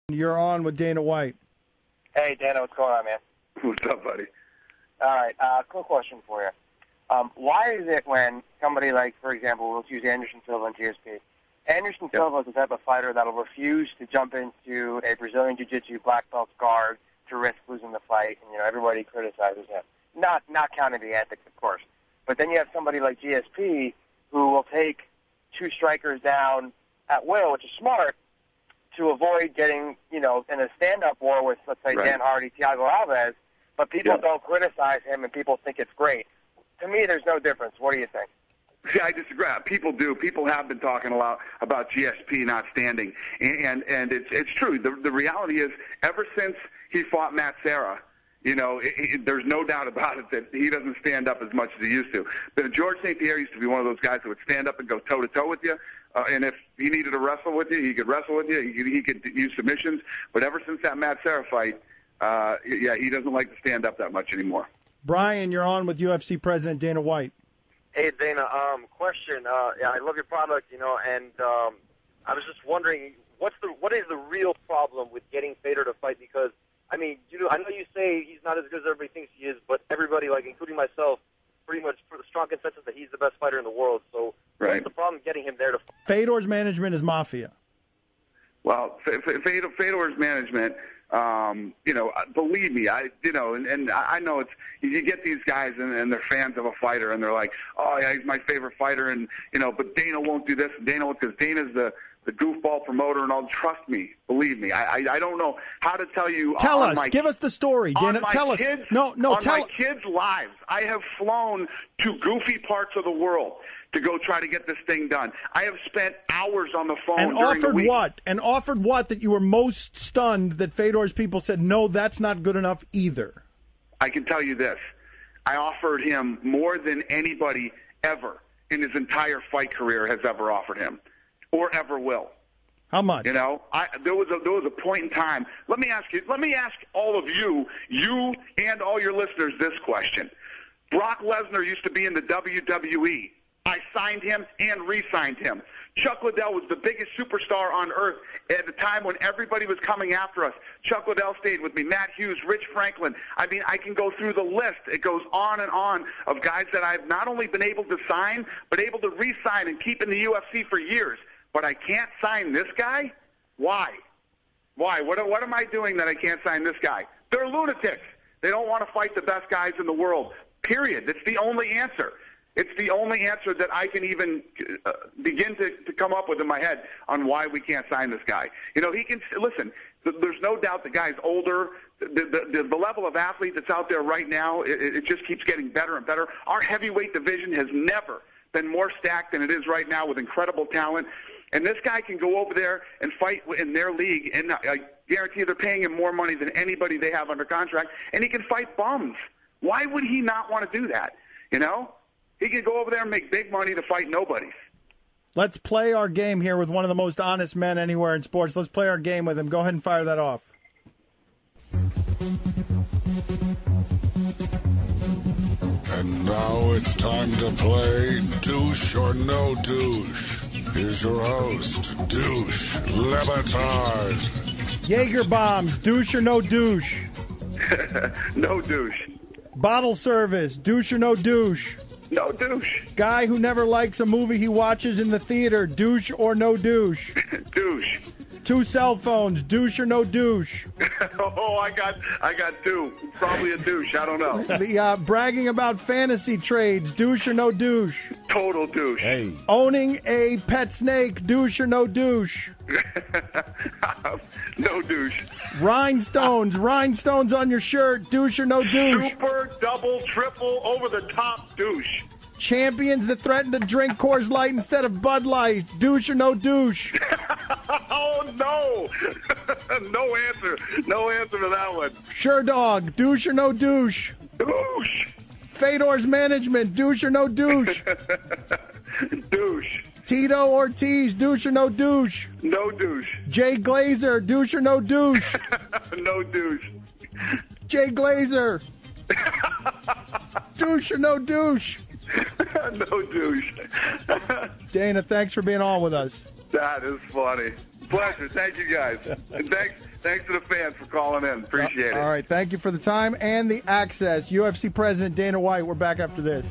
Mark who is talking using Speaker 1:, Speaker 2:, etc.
Speaker 1: You're on with Dana White.
Speaker 2: Hey, Dana, what's going on, man?
Speaker 3: What's up, buddy?
Speaker 2: All right, quick question for you. Why is it when somebody like, for example, let's use Anderson Silva and GSP. Anderson Silva is the type of fighter that will refuse to jump into a Brazilian Jiu-Jitsu black belt guard to risk losing the fight, and everybody criticizes him. Not counting the antics, of course. But then you have somebody like GSP who will take two strikers down at will, which is smart, to avoid getting, in a stand-up war with, let's say, Dan Hardy, Thiago Alves, but people don't criticize him and people think it's great. To me, there's no difference. What do you think?
Speaker 3: Yeah, I disagree. People do. People have been talking a lot about GSP not standing, and it's true. The reality is, ever since he fought Matt Serra, there's no doubt about it that he doesn't stand up as much as he used to. But George St. Pierre used to be one of those guys who would stand up and go toe-to-toe with you. And if he needed to wrestle with you, he could wrestle with you. He could use submissions. But ever since that Matt Serra fight, he doesn't like to stand up that much anymore.
Speaker 1: Brian, you're on with UFC President Dana White.
Speaker 4: Hey, Dana, question. I love your product, and I was just wondering, what is the real problem with getting Fedor to fight? Because, I know you say he's not as good as everybody thinks he is, but everybody, including myself, pretty much for the strong consensus that he's the best fighter in the world. So what's the problem getting him there to fight?
Speaker 1: Fedor's management is mafia.
Speaker 3: Well, Fedor's management, believe me, and I know it's, you get these guys and they're fans of a fighter and they're like, oh yeah, he's my favorite fighter, and but Dana won't do this, and Dana won't, because Dana's the goofball promoter and all. Trust me, believe me, I don't know how to tell you.
Speaker 1: Tell us, give us the story, Dana. Tell us.
Speaker 3: On my kids' lives, I have flown to goofy parts of the world to go try to get this thing done. I have spent hours on the phone.
Speaker 1: And
Speaker 3: offered
Speaker 1: what? And offered what that you were most stunned that Fedor's people said, no, that's not good enough either?
Speaker 3: I can tell you this. I offered him more than anybody ever in his entire fight career has ever offered him, or ever will.
Speaker 1: How much?
Speaker 3: There was a point in time. Let me ask all of you and all your listeners this question. Brock Lesnar used to be in the WWE. I signed him and re-signed him. Chuck Liddell was the biggest superstar on earth at the time when everybody was coming after us. Chuck Liddell stayed with me. Matt Hughes, Rich Franklin. I can go through the list. It goes on and on of guys that I've not only been able to sign, but able to re-sign and keep in the UFC for years. But I can't sign this guy? Why? What am I doing that I can't sign this guy? They're lunatics. They don't want to fight the best guys in the world. Period. That's the only answer. It's the only answer that I can even begin to come up with in my head on why we can't sign this guy. He can listen. There's no doubt the guy's older. The level of athlete that's out there right now, it just keeps getting better and better. Our heavyweight division has never been more stacked than it is right now with incredible talent. And this guy can go over there and fight in their league, and I guarantee they're paying him more money than anybody they have under contract, and he can fight bums. Why would he not want to do that? He can go over there and make big money to fight nobodies.
Speaker 1: Let's play our game here with one of the most honest men anywhere in sports. Let's play our game with him. Go ahead and fire that off.
Speaker 5: And now it's time to play Douche or No Douche. Here's your host, Douche Lebitard.
Speaker 1: Jaeger bombs, douche or no douche?
Speaker 3: No douche.
Speaker 1: Bottle service, douche or no douche?
Speaker 3: No douche.
Speaker 1: Guy who never likes a movie he watches in the theater, douche or no douche?
Speaker 3: Douche.
Speaker 1: 2 cell phones, douche or no douche?
Speaker 3: Oh, I got 2. Probably a douche. I don't know.
Speaker 1: The bragging about fantasy trades, douche or no douche?
Speaker 3: Total douche.
Speaker 1: Hey. Owning a pet snake, douche or no douche?
Speaker 3: No douche.
Speaker 1: Rhinestones on your shirt, douche or no douche?
Speaker 3: Super, double, triple, over the top douche.
Speaker 1: Champions that threaten to drink Coors Light instead of Bud Light, douche or no douche?
Speaker 3: Oh, no. No answer. No answer to that one.
Speaker 1: Sure dog, douche or no douche?
Speaker 3: Douche.
Speaker 1: Fedor's management, douche or no douche?
Speaker 3: Douche.
Speaker 1: Tito Ortiz, douche or no douche?
Speaker 3: No douche.
Speaker 1: Jay Glazer, douche or no douche?
Speaker 3: No douche.
Speaker 1: Jay Glazer. Douche or no douche?
Speaker 3: No douche.
Speaker 1: Dana, thanks for being on with us.
Speaker 3: That is funny. Pleasure. Thank you, guys. And thanks Thanks to the fans for calling in. Appreciate it.
Speaker 1: All right. Thank you for the time and the access. UFC President Dana White, we're back after this.